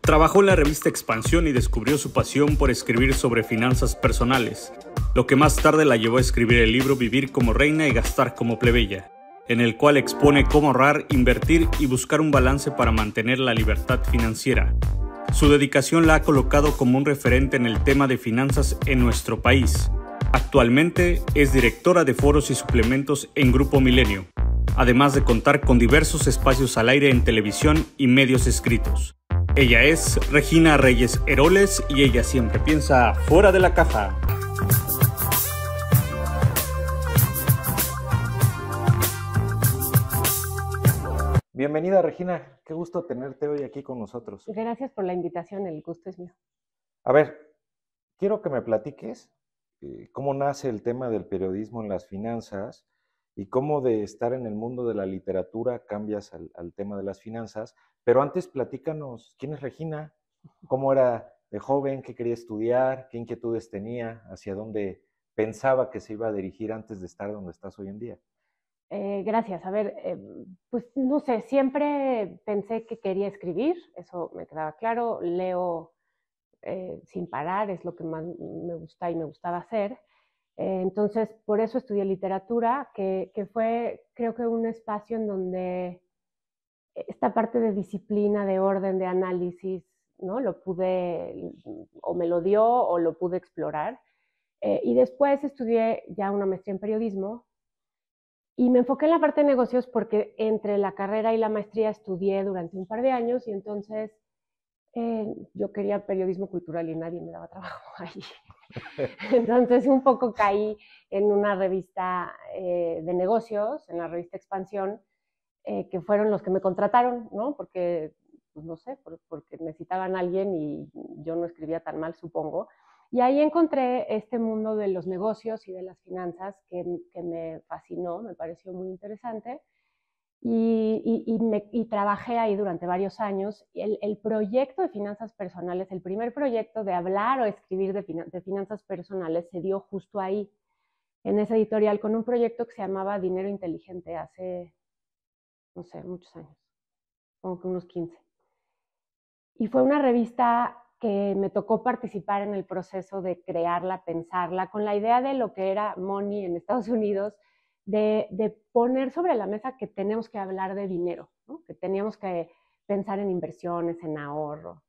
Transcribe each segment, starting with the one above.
Trabajó en la revista Expansión y descubrió su pasión por escribir sobre finanzas personales, lo que más tarde la llevó a escribir el libro Vivir como reina y gastar como plebeya, en el cual expone cómo ahorrar, invertir y buscar un balance para mantener la libertad financiera. Su dedicación la ha colocado como un referente en el tema de finanzas en nuestro país. Actualmente es directora de foros y suplementos en Grupo Milenio, además de contar con diversos espacios al aire en televisión y medios escritos. Ella es Regina Reyes Heroles y ella siempre piensa fuera de la caja. Bienvenida, Regina, qué gusto tenerte hoy aquí con nosotros. Gracias por la invitación, el gusto es mío. A ver, quiero que me platiques cómo nace el tema del periodismo en las finanzas y cómo de estar en el mundo de la literatura cambias al tema de las finanzas. Pero antes platícanos, ¿quién es Regina? ¿Cómo era de joven? ¿Qué quería estudiar? ¿Qué inquietudes tenía? ¿Hacia dónde pensaba que se iba a dirigir antes de estar donde estás hoy en día? Gracias. A ver, pues no sé, siempre pensé que quería escribir, eso me quedaba claro. Leo sin parar, es lo que más me gusta y me gustaba hacer. Entonces, por eso estudié literatura, que fue, creo que, un espacio en donde esta parte de disciplina, de orden, de análisis, ¿no? Lo pude, o me lo dio, o lo pude explorar. Y después estudié ya una maestría en periodismo, y me enfoqué en la parte de negocios porque entre la carrera y la maestría estudié durante un par de años y entonces yo quería periodismo cultural y nadie me daba trabajo ahí. Entonces un poco caí en una revista de negocios, en la revista Expansión, que fueron los que me contrataron, ¿no? Porque, pues no sé, porque necesitaban a alguien y yo no escribía tan mal, supongo. Y ahí encontré este mundo de los negocios y de las finanzas que me fascinó, me pareció muy interesante. Y trabajé ahí durante varios años. El proyecto de finanzas personales, el primer proyecto de hablar o escribir de finanzas personales se dio justo ahí, en esa editorial, con un proyecto que se llamaba Dinero Inteligente hace, no sé, muchos años, como que unos 15. Y fue una revista que me tocó participar en el proceso de crearla, pensarla, con la idea de lo que era Money en Estados Unidos, de poner sobre la mesa que tenemos que hablar de dinero, ¿no? Que teníamos que pensar en inversiones, en ahorro.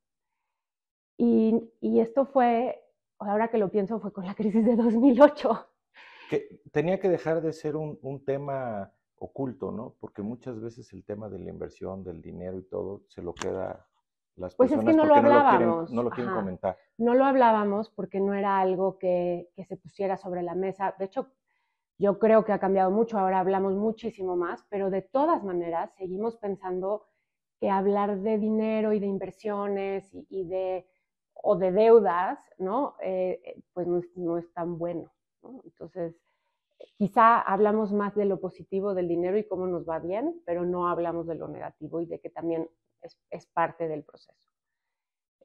Y esto fue, ahora que lo pienso, fue con la crisis de 2008. Que tenía que dejar de ser un tema oculto, ¿no? Porque muchas veces el tema de la inversión, del dinero y todo, se lo queda las Pues es que personas no lo porque hablábamos. no lo quieren comentar. No lo hablábamos porque no era algo que se pusiera sobre la mesa. De hecho, yo creo que ha cambiado mucho, ahora hablamos muchísimo más, pero de todas maneras seguimos pensando que hablar de dinero y de inversiones o de deudas, ¿no? Pues no es tan bueno, ¿no? Entonces, quizá hablamos más de lo positivo del dinero y cómo nos va bien, pero no hablamos de lo negativo y de que también es parte del proceso.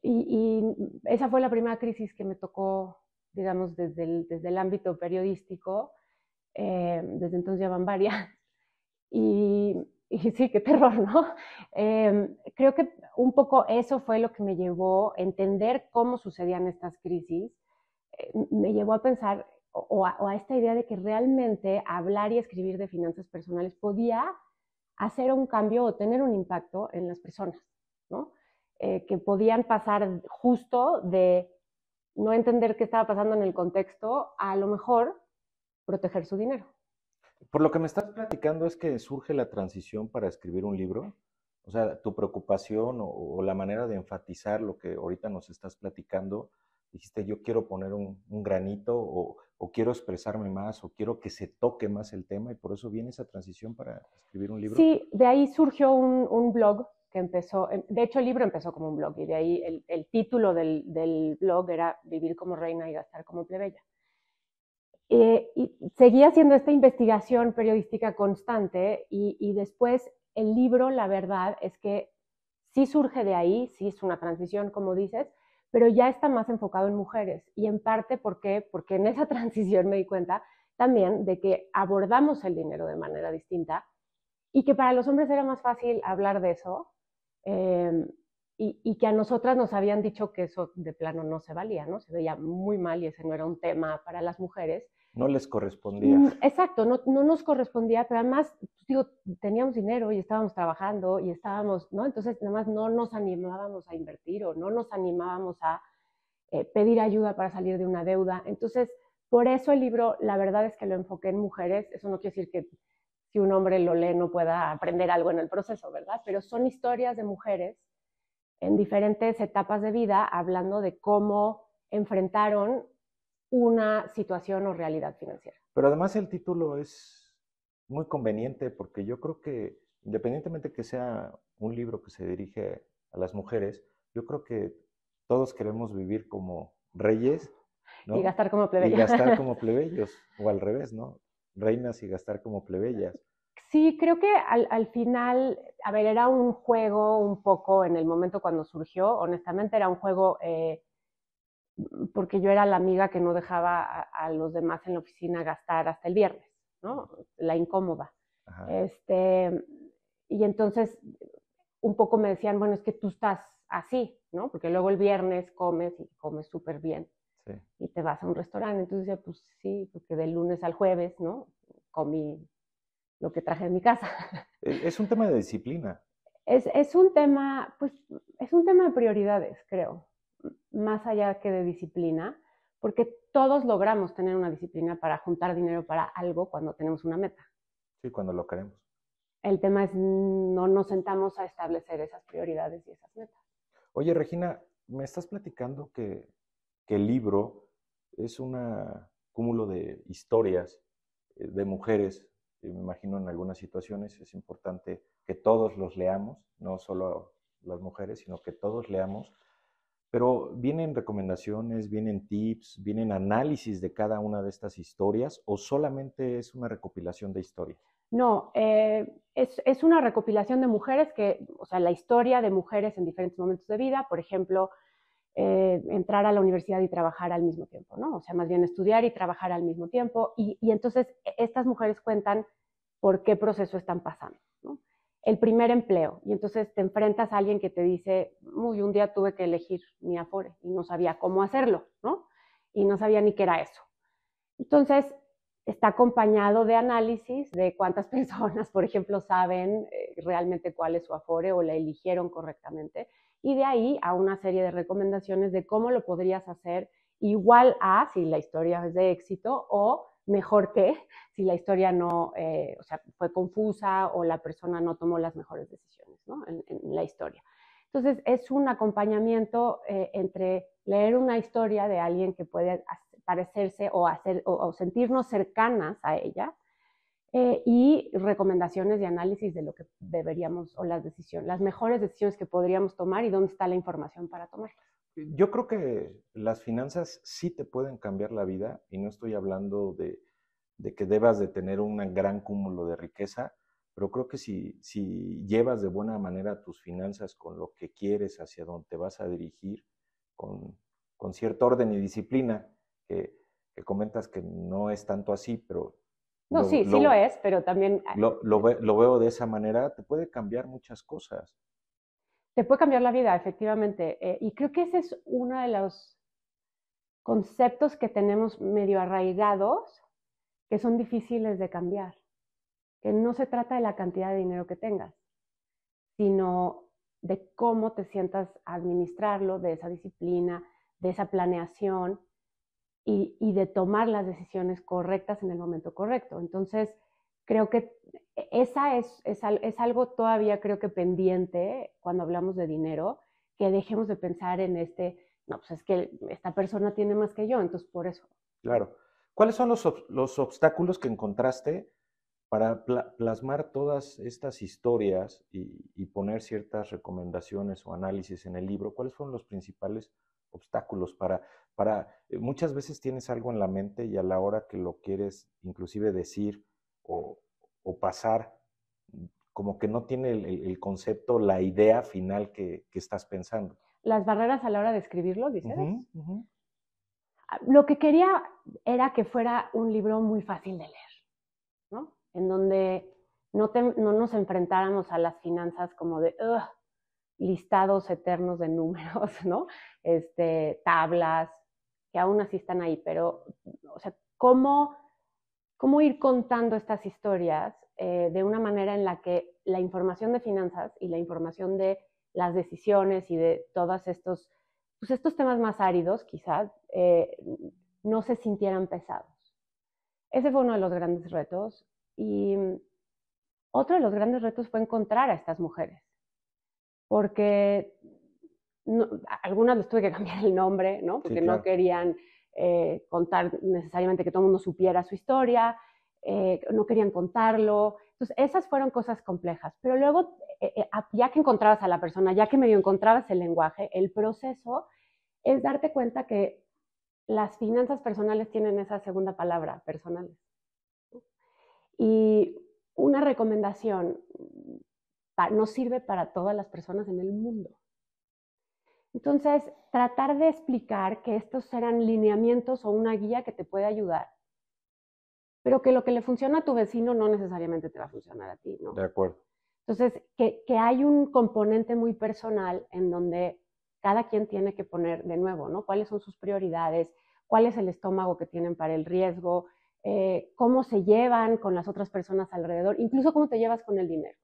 Y esa fue la primera crisis que me tocó, digamos, desde el ámbito periodístico. Desde entonces ya van varias. Y sí, qué terror, ¿no? Creo que un poco eso fue lo que me llevó a entender cómo sucedían estas crisis. Me llevó a pensar o a esta idea de que realmente hablar y escribir de finanzas personales podía hacer un cambio o tener un impacto en las personas, ¿no? Que podían pasar justo de no entender qué estaba pasando en el contexto a lo mejor proteger su dinero. Por lo que me estás platicando es que surge la transición para escribir un libro. O sea, tu preocupación o la manera de enfatizar lo que ahorita nos estás platicando, dijiste yo quiero poner un granito o quiero expresarme más o quiero que se toque más el tema y por eso viene esa transición para escribir un libro. Sí, de ahí surgió un blog que empezó, de hecho el libro empezó como un blog y de ahí el título del blog era Vivir como reina y gastar como plebeya. Y seguí haciendo esta investigación periodística constante y después el libro, la verdad es que sí surge de ahí, sí es una transición, como dices, pero ya está más enfocado en mujeres. Y en parte, ¿por qué? Porque en esa transición me di cuenta también de que abordamos el dinero de manera distinta y que para los hombres era más fácil hablar de eso. y que a nosotras nos habían dicho que eso de plano no se valía, ¿no? Se veía muy mal y ese no era un tema para las mujeres. No les correspondía. Exacto, no nos correspondía, pero además, digo, teníamos dinero y estábamos trabajando y estábamos, ¿no? Entonces, nada más no nos animábamos a invertir o no nos animábamos a pedir ayuda para salir de una deuda. Entonces, por eso el libro, la verdad es que lo enfoqué en mujeres. Eso no quiere decir que si un hombre lo lee no pueda aprender algo en el proceso, ¿verdad? Pero son historias de mujeres en diferentes etapas de vida hablando de cómo enfrentaron una situación o realidad financiera. Pero además el título es muy conveniente porque yo creo que independientemente que sea un libro que se dirige a las mujeres, yo creo que todos queremos vivir como reyes, ¿no? Y gastar como plebeyos. Y gastar como plebeyos, o al revés, ¿no? Reinas y gastar como plebeyas. Sí, creo que al final, a ver, era un juego un poco en el momento cuando surgió, honestamente era un juego porque yo era la amiga que no dejaba a los demás en la oficina gastar hasta el viernes, ¿no? La incómoda. Ajá. Y entonces un poco me decían, bueno, es que tú estás así, ¿no? Porque luego el viernes comes y comes súper bien. Sí. Y te vas a un restaurante. Entonces decía, pues sí, porque del lunes al jueves, ¿no? Comí lo que traje de mi casa. Es un tema de disciplina. Es un tema, pues, es un tema de prioridades, creo, más allá que de disciplina, porque todos logramos tener una disciplina para juntar dinero para algo cuando tenemos una meta. Sí, cuando lo queremos. El tema es no nos sentamos a establecer esas prioridades y esas metas. Oye, Regina, me estás platicando que el libro es un cúmulo de historias de mujeres. Me imagino en algunas situaciones es importante que todos los leamos, no solo las mujeres, sino que todos leamos. Pero ¿vienen recomendaciones, vienen tips, vienen análisis de cada una de estas historias o solamente es una recopilación de historias? No, es una recopilación de mujeres o sea, la historia de mujeres en diferentes momentos de vida, por ejemplo, entrar a la universidad y trabajar al mismo tiempo, ¿no? O sea, más bien estudiar y trabajar al mismo tiempo. Y entonces estas mujeres cuentan por qué proceso están pasando, ¿no? El primer empleo. Y entonces te enfrentas a alguien que te dice, uy, un día tuve que elegir mi Afore y no sabía cómo hacerlo, ¿no? Y no sabía ni qué era eso. Entonces, está acompañado de análisis de cuántas personas, por ejemplo, saben realmente cuál es su Afore o la eligieron correctamente, y de ahí a una serie de recomendaciones de cómo lo podrías hacer igual a si la historia es de éxito o mejor que si la historia no, o sea, fue confusa o la persona no tomó las mejores decisiones, ¿no? en la historia. Entonces, es un acompañamiento entre leer una historia de alguien que puede parecerse o sentirnos cercanas a ella y recomendaciones de análisis de lo que deberíamos o las mejores decisiones que podríamos tomar y dónde está la información para tomarlas. Yo creo que las finanzas sí te pueden cambiar la vida y no estoy hablando de que debas de tener un gran cúmulo de riqueza, pero creo que si llevas de buena manera tus finanzas con lo que quieres, hacia dónde te vas a dirigir, con cierto orden y disciplina, que comentas que no es tanto así, pero... No, sí lo es, pero también... Lo veo de esa manera, te puede cambiar muchas cosas. Te puede cambiar la vida, efectivamente. Y creo que ese es uno de los conceptos que tenemos medio arraigados, que son difíciles de cambiar. Que no se trata de la cantidad de dinero que tengas, sino de cómo te sientas a administrarlo, de esa disciplina, de esa planeación y de tomar las decisiones correctas en el momento correcto. Entonces, creo que esa es algo todavía creo que pendiente cuando hablamos de dinero, que dejemos de pensar en no, pues es que esta persona tiene más que yo, entonces por eso. Claro. ¿Cuáles son los obstáculos que encontraste para plasmar todas estas historias y poner ciertas recomendaciones o análisis en el libro? ¿Cuáles fueron los principales obstáculos muchas veces tienes algo en la mente y a la hora que lo quieres inclusive decir o pasar, como que no tiene el concepto, la idea final que estás pensando? Las barreras a la hora de escribirlo, dices. Uh-huh. Lo que quería era que fuera un libro muy fácil de leer, ¿no? En donde no nos enfrentáramos a las finanzas como de, listados eternos de números, ¿no? Tablas, que aún así están ahí, pero, o sea, ¿cómo ir contando estas historias de una manera en la que la información de finanzas y la información de las decisiones y de todos estos temas más áridos, quizás, no se sintieran pesados? Ese fue uno de los grandes retos. Y otro de los grandes retos fue encontrar a estas mujeres, porque algunas les tuve que cambiar el nombre, ¿no? Porque sí, claro, no querían contar necesariamente que todo el mundo supiera su historia, no querían contarlo. Entonces, esas fueron cosas complejas. Pero luego, ya que encontrabas a la persona, ya que medio encontrabas el lenguaje, el proceso es darte cuenta que las finanzas personales tienen esa segunda palabra, personales. Y una recomendación no sirve para todas las personas en el mundo. Entonces, tratar de explicar que estos serán lineamientos o una guía que te puede ayudar, pero que lo que le funciona a tu vecino no necesariamente te va a funcionar a ti, ¿no? De acuerdo. Entonces, que hay un componente muy personal en donde cada quien tiene que poner de nuevo, ¿no? ¿Cuáles son sus prioridades? ¿Cuál es el estómago que tienen para el riesgo? ¿Cómo se llevan con las otras personas alrededor? Incluso cómo te llevas con el dinero.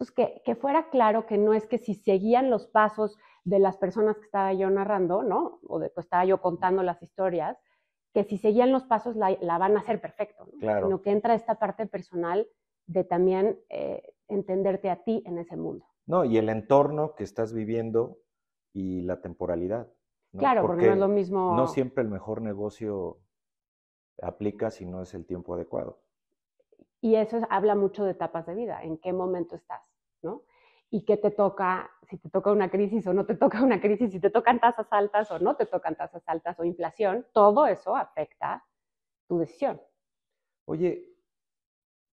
Entonces, que fuera claro que no es que si seguían los pasos de las personas que estaba yo narrando, ¿no? O que estaba yo contando las historias, que si seguían los pasos la van a hacer perfecto, ¿no? Claro. Sino que entra esta parte personal de también entenderte a ti en ese mundo. No, y el entorno que estás viviendo y la temporalidad, ¿no? Claro, porque no es lo mismo. No siempre el mejor negocio aplica si no es el tiempo adecuado. Y eso habla mucho de etapas de vida, en qué momento estás, ¿no? Y qué te toca, si te toca una crisis o no te toca una crisis, si te tocan tasas altas o no te tocan tasas altas o inflación, todo eso afecta tu decisión. Oye,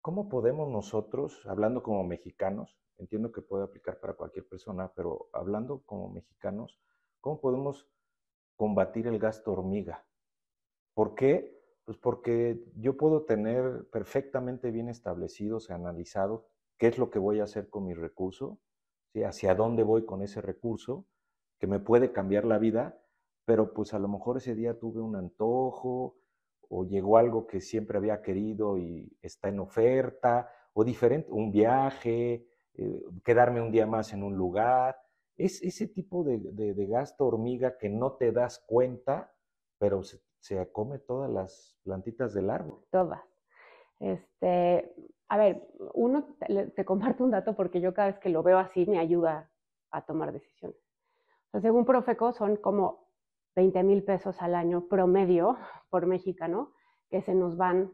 ¿cómo podemos nosotros, hablando como mexicanos, entiendo que puede aplicar para cualquier persona, pero hablando como mexicanos, ¿cómo podemos combatir el gasto hormiga? ¿Por qué? Pues porque yo puedo tener perfectamente bien establecido, o sea, analizado qué es lo que voy a hacer con mi recurso, ¿sí? Hacia dónde voy con ese recurso, que me puede cambiar la vida, pero pues a lo mejor ese día tuve un antojo o llegó algo que siempre había querido y está en oferta, o diferente, un viaje, quedarme un día más en un lugar. Es ese tipo de gasto hormiga que no te das cuenta, pero se come todas las plantitas del árbol. Todas. A ver, te comparto un dato porque yo cada vez que lo veo así me ayuda a tomar decisiones. O sea, según Profeco son como 20,000 pesos al año promedio por mexicano que se nos van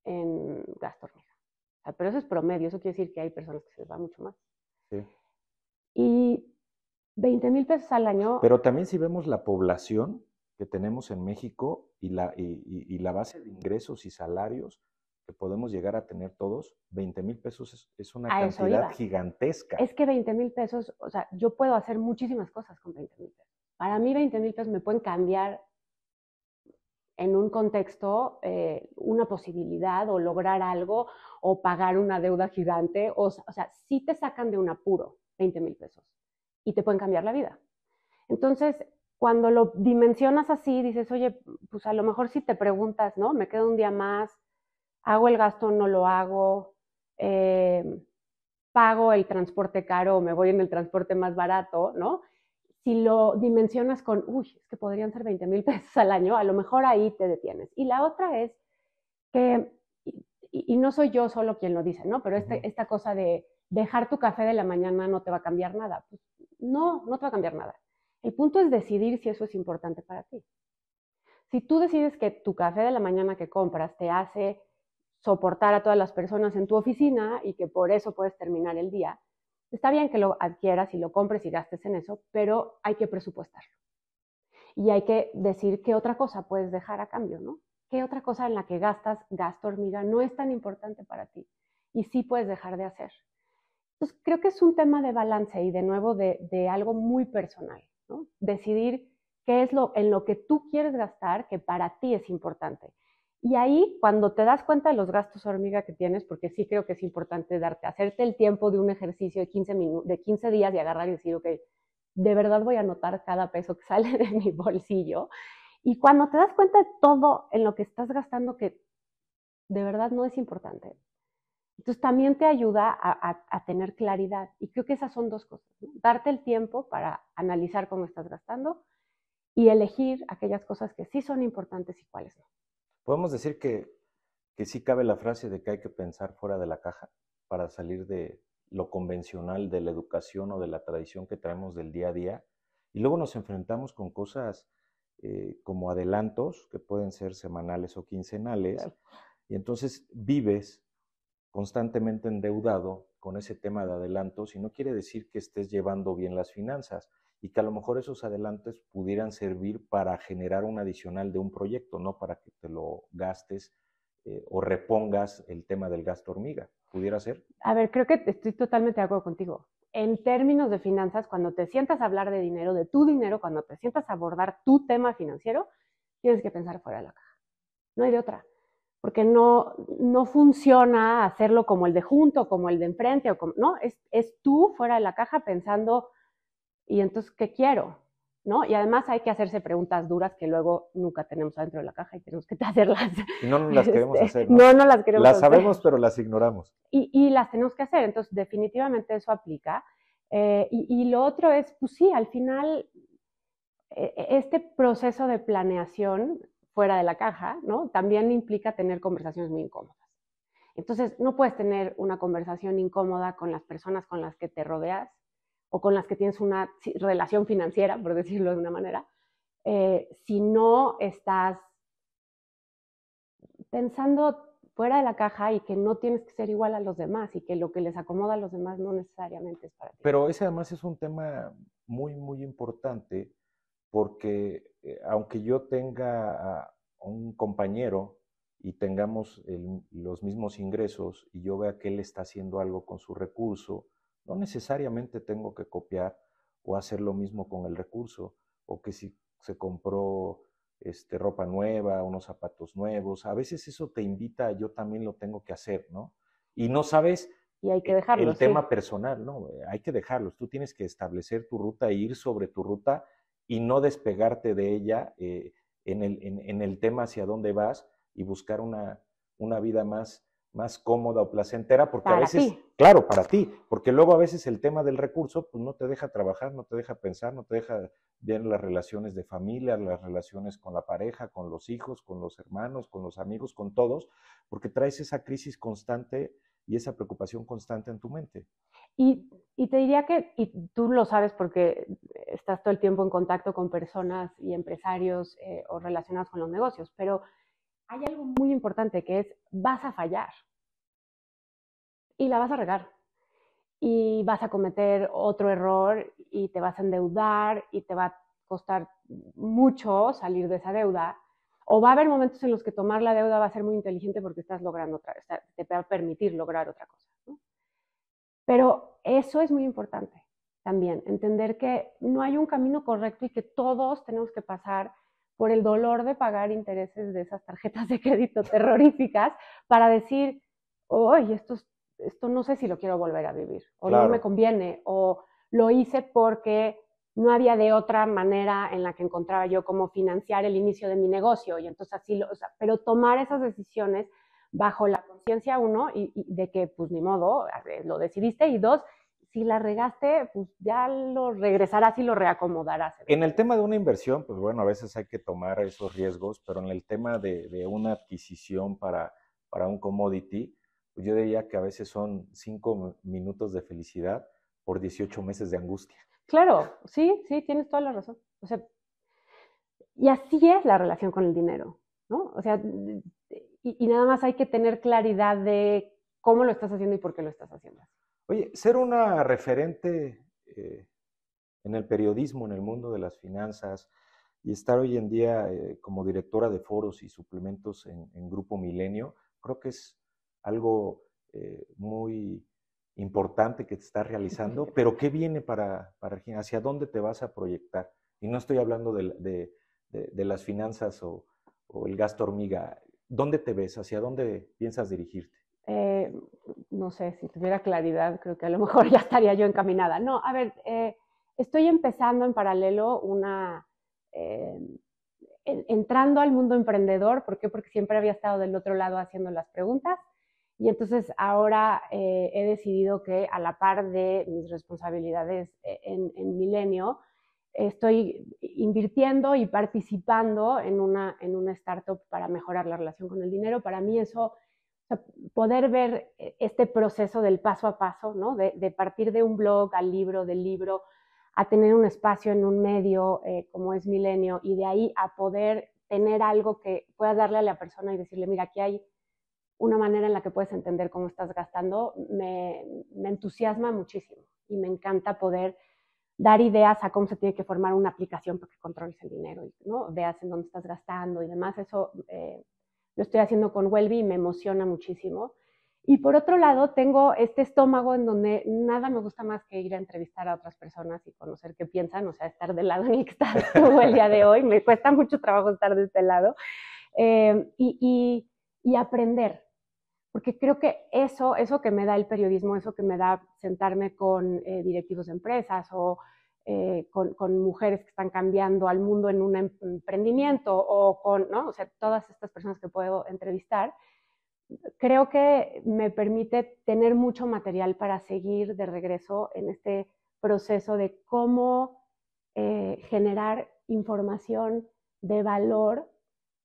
en gasto hormiga. O sea, pero eso es promedio, eso quiere decir que hay personas que se les va mucho más. Sí. Y 20,000 pesos al año. Pero también si vemos la población que tenemos en México y la base de ingresos y salarios que podemos llegar a tener todos, 20,000 pesos es una cantidad gigantesca. Es que 20,000 pesos, o sea, yo puedo hacer muchísimas cosas con 20,000 pesos. Para mí 20,000 pesos me pueden cambiar en un contexto una posibilidad o lograr algo o pagar una deuda gigante. O sea, sí te sacan de un apuro 20,000 pesos y te pueden cambiar la vida. Entonces, cuando lo dimensionas así, dices, oye, pues a lo mejor si te preguntas, ¿no? Me quedo un día más, hago el gasto o no lo hago, pago el transporte caro o me voy en el transporte más barato, ¿no? Si lo dimensionas con, es que podrían ser 20,000 pesos al año, a lo mejor ahí te detienes. Y la otra es que, y no soy yo solo quien lo dice, ¿no? Pero esta cosa de dejar tu café de la mañana no te va a cambiar nada. Pues no te va a cambiar nada. El punto es decidir si eso es importante para ti. Si tú decides que tu café de la mañana que compras te hace soportar a todas las personas en tu oficina y que por eso puedes terminar el día, está bien que lo adquieras y lo compres y gastes en eso, pero hay que presupuestarlo. Y hay que decir qué otra cosa puedes dejar a cambio, ¿no? ¿Qué otra cosa en la que gastas gasto hormiga no es tan importante para ti? Y sí puedes dejar de hacer. Entonces, creo que es un tema de balance y de nuevo de algo muy personal, ¿no? Decidir qué es en lo que tú quieres gastar, que para ti es importante. Y ahí, cuando te das cuenta de los gastos hormiga que tienes, porque sí creo que es importante hacerte el tiempo de un ejercicio de 15 días y agarrar y decir, ok, de verdad voy a anotar cada peso que sale de mi bolsillo. Y cuando te das cuenta de todo en lo que estás gastando que de verdad no es importante, entonces también te ayuda a tener claridad. Y creo que esas son dos cosas, ¿no? Darte el tiempo para analizar cómo estás gastando y elegir aquellas cosas que sí son importantes y cuáles no. Podemos decir que sí cabe la frase de que hay que pensar fuera de la caja para salir de lo convencional, de la educación o de la tradición que traemos del día a día. Y luego nos enfrentamos con cosas como adelantos, que pueden ser semanales o quincenales, Claro. y entonces vives constantemente endeudado con ese tema de adelantos y no quiere decir que estés llevando bien las finanzas y que a lo mejor esos adelantos pudieran servir para generar un adicional de un proyecto, no para que te lo gastes o repongas el tema del gasto hormiga. ¿Pudiera ser? A ver, creo que estoy totalmente de acuerdo contigo. En términos de finanzas, cuando te sientas a hablar de dinero, de tu dinero, cuando te sientas a abordar tu tema financiero, tienes que pensar fuera de la caja. No hay de otra. Porque no funciona hacerlo como el de junto, como el de enfrente, o como, no, es tú fuera de la caja pensando, ¿y entonces qué quiero? ¿No? Y además hay que hacerse preguntas duras que luego nunca tenemos adentro de la caja y tenemos que hacerlas. Y no nos las queremos hacer, ¿no? No las queremos Las hacer. sabemos, pero las ignoramos. Y las tenemos que hacer, entonces definitivamente eso aplica. Y lo otro es, pues sí, al final, este proceso de planeación fuera de la caja, ¿no? También implica tener conversaciones muy incómodas. Entonces, no puedes tener una conversación incómoda con las personas con las que te rodeas o con las que tienes una relación financiera, por decirlo de una manera, si no estás pensando fuera de la caja y que no tienes que ser igual a los demás y que lo que les acomoda a los demás no necesariamente es para ti. Pero ese además es un tema muy, muy importante porque aunque yo tenga a un compañero y tengamos los mismos ingresos y yo vea que él está haciendo algo con su recurso, no necesariamente tengo que copiar o hacer lo mismo con el recurso, o que si se compró ropa nueva, unos zapatos nuevos, a veces eso te invita, yo también lo tengo que hacer, ¿no? Y no sabes y hay que dejarlos, el tema personal, ¿no? Hay que dejarlos, tú tienes que establecer tu ruta e ir sobre tu ruta y no despegarte de ella en el tema hacia dónde vas y buscar una vida más cómoda o placentera, porque para a veces, ti. claro, para ti, porque luego a veces el tema del recurso pues no te deja trabajar, no te deja pensar, no te deja ver las relaciones de familia, las relaciones con la pareja, con los hijos, con los hermanos, con los amigos, con todos, porque traes esa crisis constante y esa preocupación constante en tu mente. Y te diría que, y tú lo sabes porque estás todo el tiempo en contacto con personas y empresarios o relacionados con los negocios, pero hay algo muy importante que es, vas a fallar y la vas a regar y vas a cometer otro error y te vas a endeudar y te va a costar mucho salir de esa deuda, o va a haber momentos en los que tomar la deuda va a ser muy inteligente porque estás logrando te va a permitir lograr otra cosa, ¿no? Pero eso es muy importante también, entender que no hay un camino correcto y que todos tenemos que pasar por el dolor de pagar intereses de esas tarjetas de crédito terroríficas para decir, oye, esto no sé si lo quiero volver a vivir, o claro, no me conviene, o lo hice porque no había de otra manera en la que encontraba yo cómo financiar el inicio de mi negocio, y entonces así, pero tomar esas decisiones bajo la conciencia, uno, y de que pues ni modo, lo decidiste, y dos, si la regaste, pues ya lo regresarás y lo reacomodarás. En el tema de una inversión, pues bueno, a veces hay que tomar esos riesgos, pero en el tema de una adquisición para un commodity, pues yo diría que a veces son 5 minutos de felicidad por 18 meses de angustia. Claro, sí, tienes toda la razón. O sea, y así es la relación con el dinero, ¿no? O sea, y nada más hay que tener claridad de cómo lo estás haciendo y por qué lo estás haciendo. Oye, ser una referente en el periodismo, en el mundo de las finanzas, y estar hoy en día como directora de foros y suplementos en Grupo Milenio, creo que es algo muy importante que te estás realizando, pero ¿qué viene para hacia dónde te vas a proyectar? Y no estoy hablando de las finanzas o el gasto hormiga. ¿Dónde te ves? ¿Hacia dónde piensas dirigirte? No sé, si tuviera claridad, creo que a lo mejor ya estaría yo encaminada. No, a ver, estoy empezando en paralelo entrando al mundo emprendedor. ¿Por qué? Porque siempre había estado del otro lado haciendo las preguntas. Y entonces ahora he decidido que a la par de mis responsabilidades en Milenio, estoy invirtiendo y participando en una startup para mejorar la relación con el dinero. Para mí eso, o sea, poder ver este proceso del paso a paso, ¿no? De partir de un blog al libro, del libro a tener un espacio en un medio como es Milenio, y de ahí a poder tener algo que puedas darle a la persona y decirle, mira, aquí hay una manera en la que puedes entender cómo estás gastando, me entusiasma muchísimo y me encanta poder dar ideas a cómo se tiene que formar una aplicación para que controles el dinero, ¿no? Veas en dónde estás gastando y demás. Eso lo estoy haciendo con Wellbe y me emociona muchísimo. Y por otro lado, tengo este estómago en donde nada me gusta más que ir a entrevistar a otras personas y conocer qué piensan, o sea, estar del lado en el que estás tú el día de hoy. Me cuesta mucho trabajo estar de este lado. Y aprender. Porque creo que eso que me da el periodismo, eso que me da sentarme con directivos de empresas o con mujeres que están cambiando al mundo en un emprendimiento o con, ¿no? O sea, todas estas personas que puedo entrevistar, creo que me permite tener mucho material para seguir de regreso en este proceso de cómo generar información de valor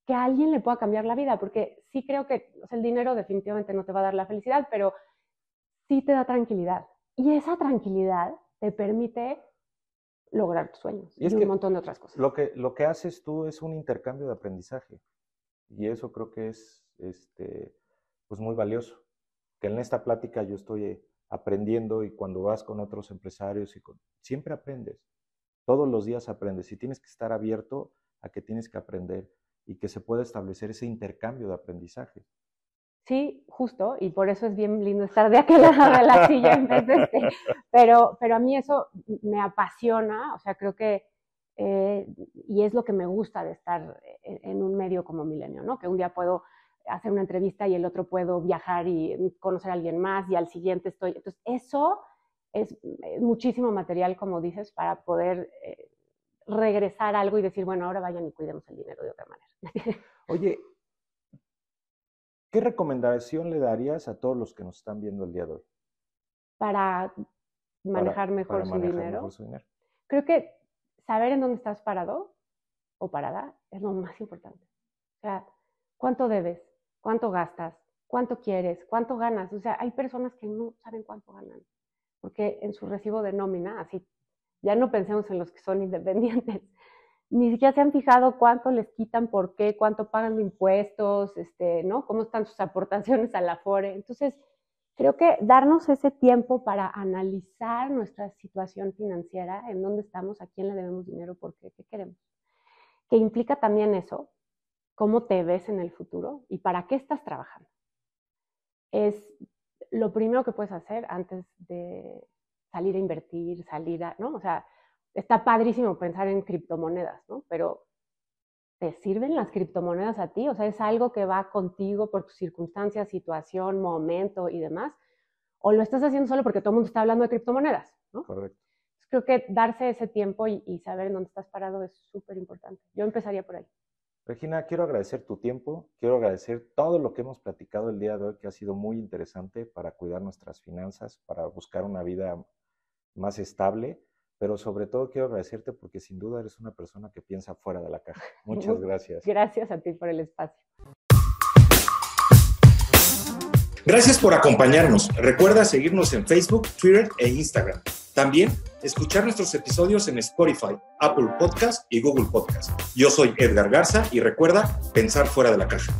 que a alguien le pueda cambiar la vida, porque sí creo que, o sea, el dinero definitivamente no te va a dar la felicidad, pero sí te da tranquilidad. Y esa tranquilidad te permite lograr tus sueños y un montón de otras cosas. Lo que haces tú es un intercambio de aprendizaje, y eso creo que es pues muy valioso. Que en esta plática yo estoy aprendiendo, y cuando vas con otros empresarios siempre aprendes. Todos los días aprendes, y tienes que estar abierto a que tienes que aprender y que se pueda establecer ese intercambio de aprendizaje. Sí, justo, y por eso es bien lindo estar de aquel lado de la silla en vez de pero a mí eso me apasiona, o sea, creo que, y es lo que me gusta de estar en un medio como Milenio, ¿no? Que un día puedo hacer una entrevista y el otro puedo viajar y conocer a alguien más, y al siguiente estoy. Entonces, eso es muchísimo material, como dices, para poder regresar algo y decir, bueno, ahora vayan y cuidemos el dinero de otra manera. Oye, ¿qué recomendación le darías a todos los que nos están viendo el día de hoy? Para manejar mejor su dinero. Creo que saber en dónde estás parado o parada es lo más importante. O sea, ¿cuánto debes? ¿Cuánto gastas? ¿Cuánto quieres? ¿Cuánto ganas? O sea, hay personas que no saben cuánto ganan, porque en su recibo de nómina, así, ya no pensemos en los que son independientes, ni siquiera se han fijado cuánto les quitan, por qué, cuánto pagan de impuestos, ¿no? Cómo están sus aportaciones a la Afore. Entonces, creo que darnos ese tiempo para analizar nuestra situación financiera, en dónde estamos, a quién le debemos dinero, por qué, qué queremos. Que implica también eso, cómo te ves en el futuro y para qué estás trabajando. Es lo primero que puedes hacer antes de salir a invertir, ¿no? O sea, está padrísimo pensar en criptomonedas, ¿no? Pero ¿te sirven las criptomonedas a ti? O sea, ¿es algo que va contigo por tus circunstancias, situación, momento y demás? ¿O lo estás haciendo solo porque todo el mundo está hablando de criptomonedas, ¿no? Correcto. Creo que darse ese tiempo y saber en dónde estás parado es súper importante. Yo empezaría por ahí. Regina, quiero agradecer tu tiempo, quiero agradecer todo lo que hemos platicado el día de hoy, que ha sido muy interesante para cuidar nuestras finanzas, para buscar una vida más estable, pero sobre todo quiero agradecerte porque sin duda eres una persona que piensa fuera de la caja. Muchas gracias. Gracias a ti por el espacio. Gracias por acompañarnos. Recuerda seguirnos en Facebook, Twitter e Instagram. También escuchar nuestros episodios en Spotify, Apple Podcast y Google Podcast. Yo soy Edgar Garza y recuerda pensar fuera de la caja.